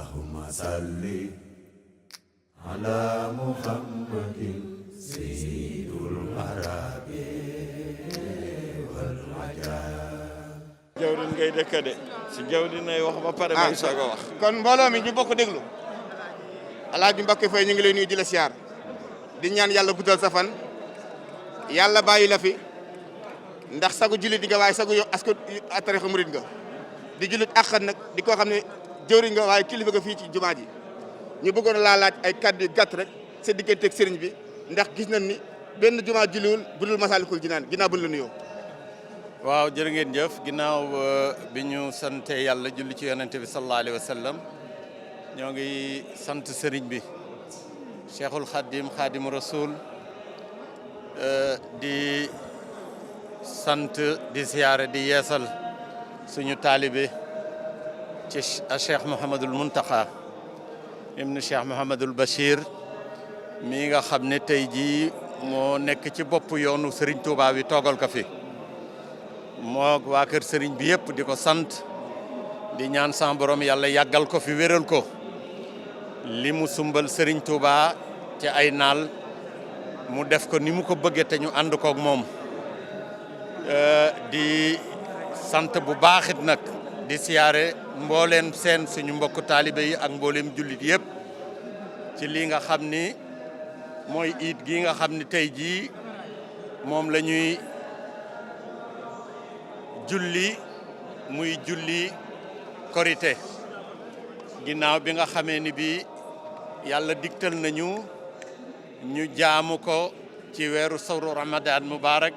اللهم صل على محمد سيد العرب والعجاب. jawrin ngay dëkk de si jawrin nay wax ba pare may soog a wax. kon mbooloo mi ñu bokk déglu Alaaji Mbacke Faye ñu ngi lay nuyu di la siyaar di ñaan yàlla guddal sa fan yàlla bàyyi la fi ndax sagu jullit nga waaye sagu askan tarixa murid nga di jullit àqan nag di ko xam ne jëwriñ nga waaye kilifa nga fii ci jumaa ji ñu bëggoon laa laaj ay kàddu yu gàtt rek sa digganteeg sëriñ bi ndax gis nañ ni benn jumaa julliwul bu dul Masaalikul Jinaan ginnaaw buñ la nuyoo. waaw jërë ngeen jëf ginnaaw bi ñu sante yàlla julli ci yonente bi sallallahu alayhi wa sallam ñoo ngi sant sëriñ bi Cheikhul Khadim Khadimu Rasul di sant di siyaare di yeesal suñu taalibe ci Cheikh Mouhamadul Muntaxa ibnu Cheikh Mouhamadul Bachir mi nga xam ne tey jii moo nekk ci bopp yoonu Serigne Touba wi toogal ko fi moo waa kër Serigne bi yëpp di ko sant di ñaan sa borom yàlla yàggal ko fi wéral ko li mu sumbal Serigne Touba ci ay naal mu def ko ni mu ko bëggee te ñu ànd koog moom di sant bu baaxit nag di siyaare mbooleem seen suñu mbokk taalibe yi ak mbooleem jullit yëpp ci lii nga xam ni mooy iid gi nga xam ni tey jii moom la ñuy julli muy julli korité ginnaaw bi nga xamee ni bi yàlla digtal nañu ñu jaamu ko ci weeru sawru ramadan mubarak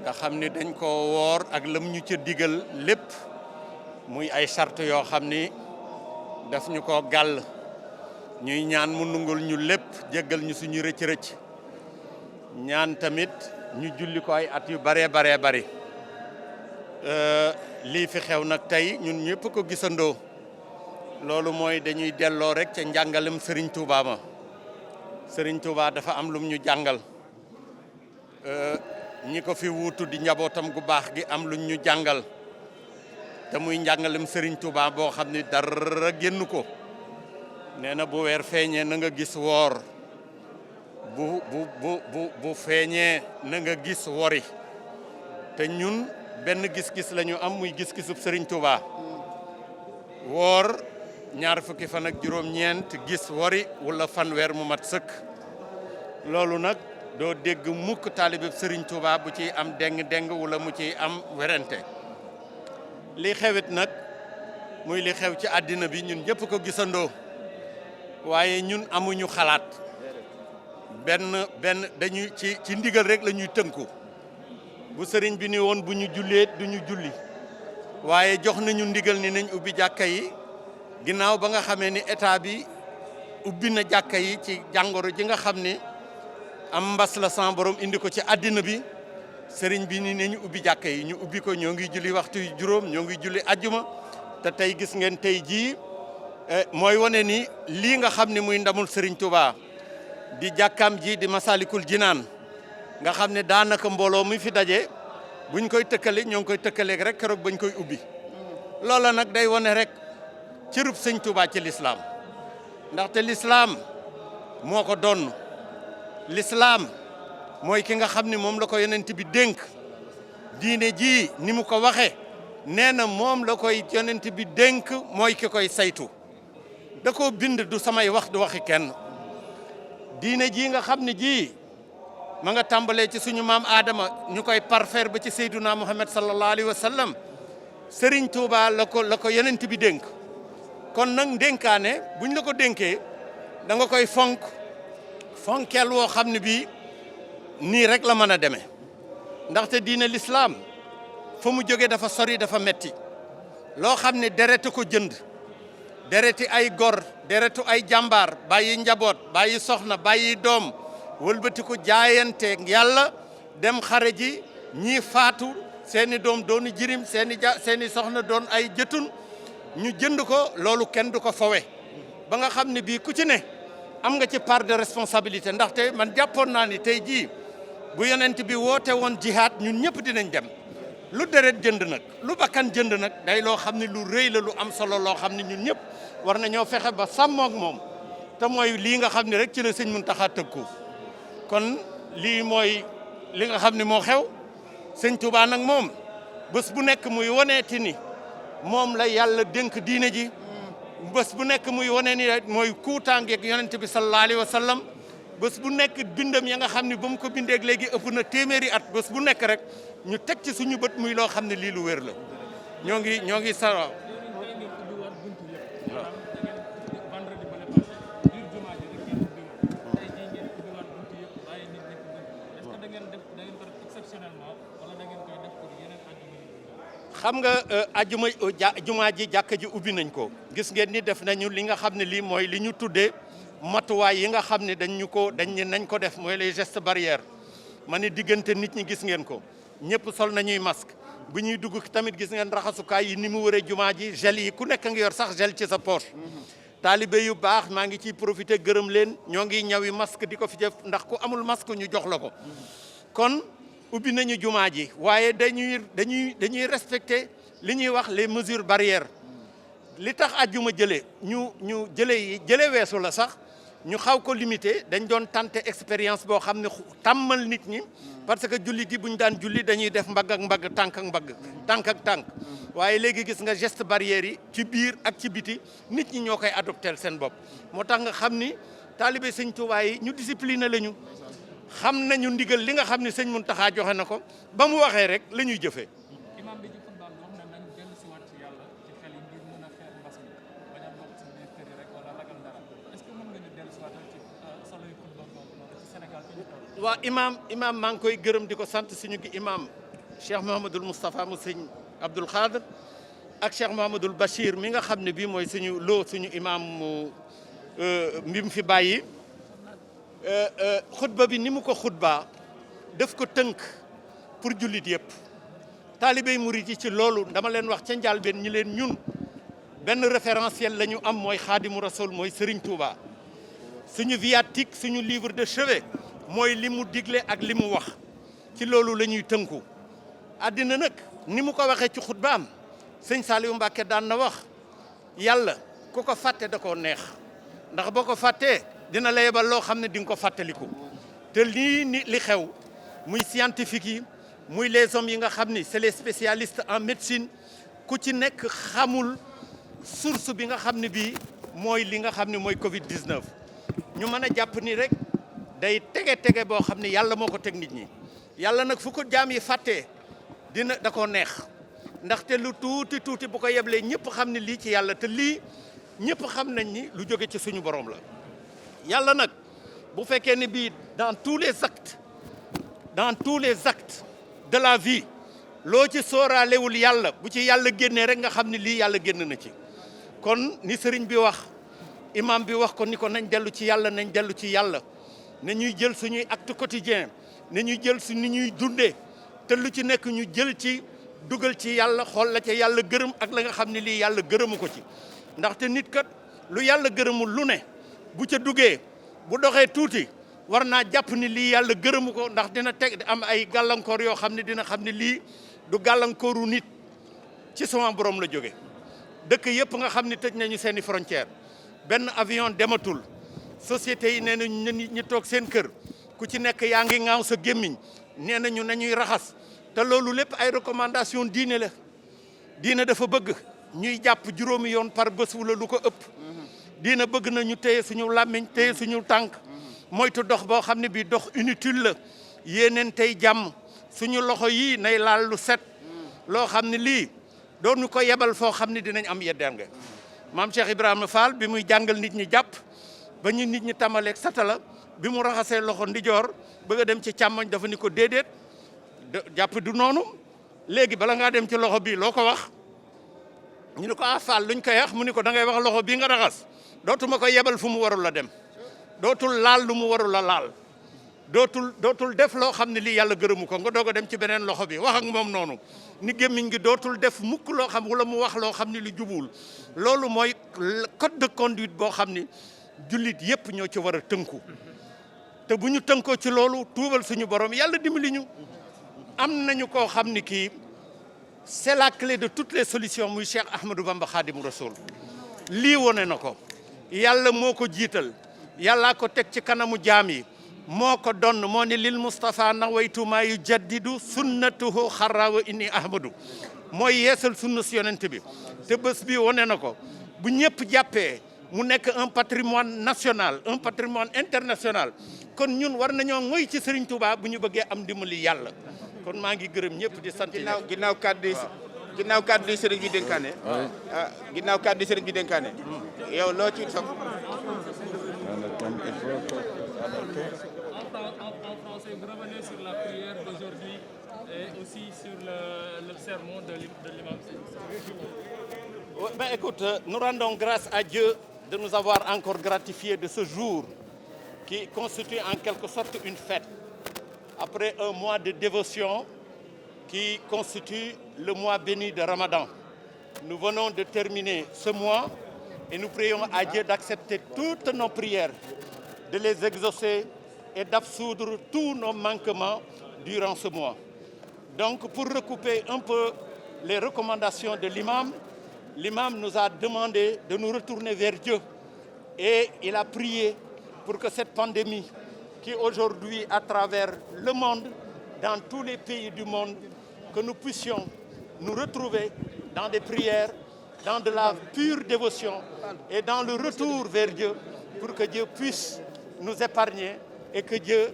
nga xam ni dañ ko woor ak lam ñu ca digal lépp muy ay charte yoo xam ni daf ñu ko gàll ñuy ñaan mu nungul ñu lépp jéggal ñu suñu rëcc-rëcc ñaan tamit ñu julli ko ay at yu baree bari lii fi xew nag tey ñun ñëpp ko gisandoo loolu mooy dañuy delloo rek ca njàngalem Serigne Touba ma Serigne Touba dafa am lum ñu jàngal ñi ko fi wuutu di njabootam gu baax gi am luñ ñu jàngal te muy njàngalem Serigne Touba boo xam ni dara génn ko nee na bu weer feeñee na nga gis woor bu feeñee na nga gis wori te ñun benn gis-gis la ñu am muy gis-gisub Serigne Touba woor ñaar fukki fan ak juróom-ñeent gis wori wala fanweer mu mat sëkk loolu nag doo dégg mukk taalibe Serigne Touba bu ciy am deng-deng wala mu ciy am werante li xewit nag muy li xew ci àddina bi ñun ñëpp ko gisandoo waaye ñun amuñu xalaat benn dañuy ci ndigal rek la ñuy tënku bu sëriñ bi ni woon bu ñu jullee duñu julli waaye jox nañu ndigal ni nañ ubbi jàkka yi ginnaaw ba nga xamee ni état bi ubbi na jàkka yi ci jàngoro ji nga xam ni am mbas la sans borom indi ko ci àddina bi sëriñ bi ni nañu ubbi jàkka yi ñu ubbi ko ñoo ngi julli waxtu yu juróom ñoo ngi julli ajjuma te tey gis ngeen tey jii mooy wane ni lii nga xam ne muy ndamul Serigne Touba di jàkkaam ji di Masalikul Jinaan nga xam ne daanaka mbooloo mi fi daje buñ koy tëkkale ñoo ngi koy tëkkaleeg rek keroog bañ koy ubbi loola nag day wane rek cërub Sëñ Touba ci lislaam ndaxte lislaam moo ko doon lislaam mooy ki nga xam ne moom la ko yonent bi dénk diine ji ni mu ko waxe nee na moom la koy yonent bi dénk mooy ki koy saytu da koo bind du samay wax du waxi kenn diine ji nga xam ne ji ma nga tàmbalee ci suñu maam Adama ñu koy parfaire ba ci Seyduna Muhammad sallallahu alayhi wa sallam Serigne Touba la ko yonent bi dénk kon nag ndénkaane buñ la ko dénkee da nga koy fonkeel woo xam ne bii nii rek la mën a demee ndaxte diine l'islam fa mu jógee dafa sori dafa metti loo xam ne derete ko jënd dereti ay gor deretu ay jàmbaar bàyyi njaboot bàyyi soxna bàyyi doom wëlbati ko jaayante yàlla dem xare ji ñii faatu seeni doom doonu jirim seeni soxna doon ay jëtun ñu jënd ko loolu kenn du ko fowe ba nga xam ne bii ku ci ne am nga ci part de responsabilité ndaxte man jàppoon naa ni tey jii bu yonent bi woote woon jihaad ñun ñëpp dinañ dem lu deret jënd nag lu bakkan jënd nag day loo xam ne lu rëy la lu am solo loo xam ne ñun ñëpp war nañoo fexe ba sàmmoog moom te mooy lii nga xam ne rek ci la sëñ Muntaxa tëkku kon lii mooy li nga xam ne moo xew sëñ Touba nag moom bés bu nekk muy woneeti ni moom la yàlla dénk diine ji bés bu nekk muy wane ni mooy kuutaangeeg yonent bi sallallahu alayhi wa sallam bés bu nekk bindam ya nga xam ne ba mu ko bindeeg léegi ëpp na téeméeri at bés bu nekk rek ñu teg ci suñu bët muy loo xam ne lii lu wér la ñoo ngi sa xam nga jumaa ji jàkka ji ubbi nañ ko gis ngeen ni def nañu li nga xam ne lii mooy li ñu tuddee matuwaay yi nga xam ne nañ ko def mooy les gestes barrières ma ne diggante nit ñi gis ngeen ko ñëpp sol nañuy masque bu ñuy dugg tamit gis ngeen raxasukaay yi ni mu wëree jumaa ji gel yi ku nekk nga yor sax gel ci sa poche. taalibe yu baax maa ngi ciy profité gërëm leen ñoo ngi ñawi masque di ko fi def ndax ku amul masque ñu jox la ko kon ubbi nañu jumaa ji waaye dañuy respecter li ñuy wax les mesures barrières li tax àjjuma ñu jële weesu la sax ñu xaw ko limité dañ doon tenter expérience boo xam ne tàmmal nit ñi parce que jullit yi bu ñu daan julli dañuy def mbagg ak mbagg tànk ak mbagg tànk ak tànk waaye léegi gis nga geste barrière yi ci biir ak ci biti nit ñi ñoo koy adopté seen bopp moo tax nga xam ni taalibe sëñ Tuubaa yi ñu discipliné lañu xam nañu ndigal li nga xam ne sëñ Muntaxa joxe na ko ba mu waxee rek la ñuy jëfee. waaw imam maa ngi koy gërëm di ko sant suñu gi imam Cheikh Mouhamadoul Moustapha mu sëñ Abdoul Khadr ak Cheikh Mouhamadoul Bachir mi nga xam ne bii mooy suñu imam mi mu fi bàyyi xutba bi ni mu ko xutbaa def ko tënk pour jullit yëpp taalibey murit yi ci loolu dama leen wax ca njàlbeen ñi leen ñun benn référentiel la ñu am mooy Xaadimu Rasul mooy Serigne Touba suñu viatique suñu livre de chevet mooy li mu digle ak li mu wax ci loolu la ñuy tënku àddina nag ni mu ko waxee ci xutbaam sëñ Saliou Mbacké daan na wax yàlla ku ko fàtte da koo neex ndax boo ko fàttee dina la yebal loo xam ne di nga ko fàttaliku te li xew muy scientifique yi muy les hommes yi nga xam ni c'est les spécialistes en médecine ku ci nekk xamul source bi nga xam ne bii mooy li nga xam ne mooy Covid 19 ñu mën a jàpp ni rek. day tege boo xam ne yàlla moo ko teg nit ñi yàlla nag fu ko jaam yi fàttee da koo neex ndaxte lu tuuti bu ko yeblee ñëpp xam ne lii ci yàlla te lii ñëpp xam nañ ni lu jóge ci suñu borom la yàlla nag bu fekkee ne bii dans tous les actes de la vie loo ci sooraalewul yàlla bu ci yàlla génnee rek nga xam ne lii yàlla génn na ci kon ni sëriñ bi wax imam bi wax ko ni ko nañ dellu ci yàlla na ñuy jël suñuy acte quotidien na ñuy jël ni ñuy dundee te lu ci nekk ñu jël ci dugal ci yàlla xool la ca yàlla gërëm ak la nga xam ne lii yàlla gërëmu ko ci ndaxte nit kat lu yàlla gërëmul lu ne bu ca duggee bu doxee tuuti war naa jàpp ni lii yàlla gërëmu ko ndax dina teg am ay gàllankoor yoo xam ne dina xam ne lii du gàllankooru nit ci sama borom la jóge dëkk yëpp nga xam ne tëj nañu seeni frontière benn avion dematul société yi nee nañu ñi toog seen kër ku ci nekk yaa ngi ŋaaw sa gémmiñ nee nañu nañuy raxas te loolu lépp ay recommandation diine la diine dafa bëgg ñuy jàpp juróomi yoon par bés wala lu ko ëpp diine bëgg na ñu téye suñu làmmiñ téye suñu tànk moytu dox boo xam ne bii dox inutile la yéeneen tey jàmm suñu loxo yii nay laal lu set loo xam ne lii doonu ko yebal foo xam ne dinañ am yeddaange maam Cheikh Ibrahima Fall bi muy jàngal nit ñi jàpp ba ñu nit ñi tàmbaleeg satala bi mu raxasee loxo ndijoor bëgg a dem ci càmmoñ dafa ni ko déedéet jàpp du noonu léegi bala ngaa dem ci loxo bii loo ko wax ñu ne ko Fall luñ koy wax mu ni ko da ngay wax loxo bii nga raxas dootuma ko yebal fu mu warul la dem dootul laal lu mu warul la laal dootul def loo xam ne lii yàlla gërëmu ko nga doog a dem ci beneen loxo bi wax ak moom noonu ni gémmiñ gi dootul def mukk loo xam wala mu wax loo xam ne lu jubul loolu mooy code de conduite boo xam ni jullit yëpp ñoo ci war a tënku te bu ñu tënkoo ci loolu tuubal suñu borom yàlla dimbali ñu am nañu koo xam ni kii c'est la clé de toutes les solutions muy Cheikh Ahmadou Bamba Khadimu Rasoul lii wone na ko yàlla moo ko jiital yàllaa ko teg ci kanamu jaam yi moo ko donn moo ni lil Moustapha nawaytu maa yu jaddidu sunnatuhu xarrawa inni ahmadu mooy yeesal sunna si yonent bi te bés bi wone na ko bu ñëpp jàppee mu nekk un patrimoine national un patrimoine international kon ñun war nañoo ngoy ci Serigne Touba bu ñu bëggee am dimbali yàlla kon maa ngi gërëm ñëpp di sant ginnaaw kàddu yi sëriñ bi dénkaane ginnaaw kàddu yi sëriñ bi dénkaane yow loo ci sof En français, vous revenez sur la prière d'aujourd'hui et aussi sur le sermon de l'imam. Ben écoute, nous rendons grâce à Dieu de nous avoir encore gratifié de ce jour qui constitue en quelque sorte une fête. Après un mois de dévotion qui constitue le mois béni de Ramadan. Nous venons de terminer ce mois et nous prions à Dieu d'accepter toutes nos prières, de les exaucer et d'absoudre tous nos manquements durant ce mois. Donc, pour recouper un peu les recommandations de l'imam, l'imam nous a demandé de nous retourner vers Dieu et il a prié pour que cette pandémie qui aujourd'hui à travers le monde, dans tous les pays du monde, que nous puissions nous retrouver dans des prières, dans de la pure dévotion et dans le retour vers Dieu pour que Dieu puisse nous épargner et que Dieu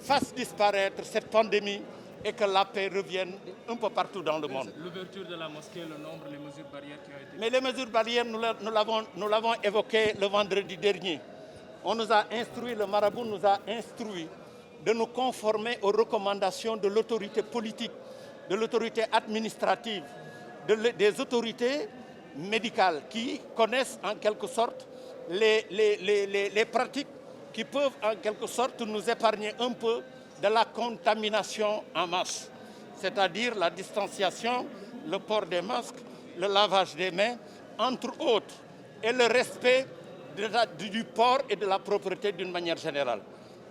fasse disparaître cette pandémie et que la paix revienne un peu partout dans le monde. L'ouverture de la mosquée, le nombre, les mesures barrières qui ont été... Mais les mesures barrières, nous l'avons évoqué le vendredi dernier. On nous a instruit, le marabout nous a instruit de nous conformer aux recommandations de l'autorité politique, de l'autorité administrative, des autorités médicales qui connaissent en quelque sorte les pratiques qui peuvent en quelque sorte nous épargner un peu de la contamination en masse, c'est-à-dire la distanciation, le port des masques, le lavage des mains, entre autres, et le respect du port et de la propreté d'une manière générale.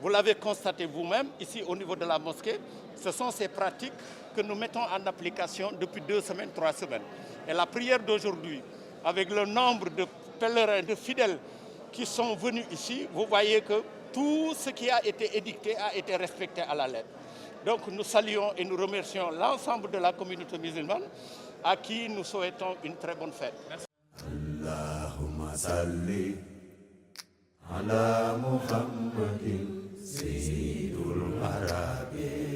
Vous l'avez constaté vous-même, ici au niveau de la mosquée, ce sont ces pratiques que nous mettons en application depuis 2 semaines, 3 semaines. Et la prière d'aujourd'hui, avec le nombre de pèlerins, de fidèles qui sont venus ici, vous voyez que tout ce qui a été édicté a été respecté à la lettre. Donc nous saluons et nous remercions l'ensemble de la communauté musulmane à qui nous souhaitons une très bonne fête. Allahumma salli ala Muhammadin sayyidul arabi